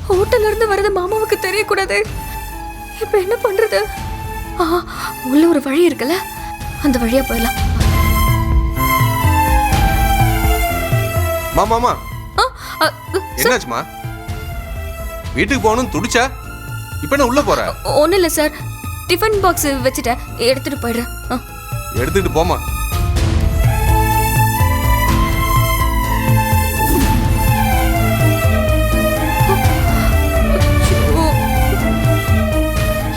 ஹோட்டல்ல இருந்து வரது மாமாவுக்கு தெரியக்கூடாது. இப்ப என்ன பண்றது? உள்ள ஒரு வழி இருக்குல்ல, அந்த வழியா போயிடலாம். மாமா என்னாச்சுமா? வீட்டுக்கு போகணும் துடிச்சா? இப்ப என்ன உள்ள போற? ஒன்னும் இல்ல சார், டிஃபன் பாக்ஸ் வச்சுட்டேன், எடுத்துட்டு போயிடுறேன். எடுத்துட்டு போமா.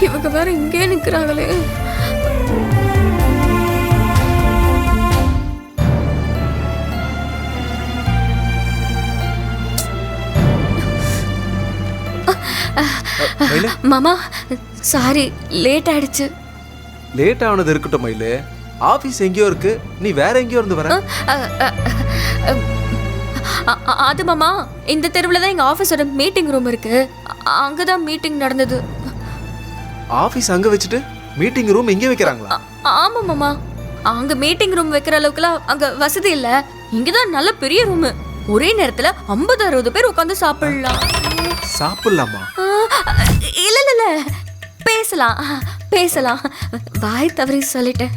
இவங்க வேற இங்கே நிக்கிறாங்களே. மாமா சாரி, லேட் ஆயிடுச்சு. லேட் ஆனது இருக்கட்டும் மயிலு, ஆபீஸ் எங்கேயோ இருக்கு, நீ வேற எங்கேயோ இருந்து வர. அது மாமா, இந்த தெருவுல தான் எங்க ஆபீஸோட மீட்டிங் ரூம் இருக்கு, அங்கதான் மீட்டிங் நடந்தது. ஆபீஸ் அங்க வச்சுட்டு மீட்டிங் ரூம் இங்கே வைக்கிறாங்களா? ஆமா மாமா, அங்க மீட்டிங் ரூம் வைக்கிற அளவுக்குலாம் அங்க வசதி இல்ல. இங்கதான் நல்ல பெரிய ரூம், ஒரே நேரத்துல 50-60 பேர் உட்கார்ந்து சாப்பிடலாம். சாப்பிடலாமா? இல்ல இல்ல இல்ல, பேசலாம் பேசலாம். வாய் தவறி சொல்லிட்டேன்.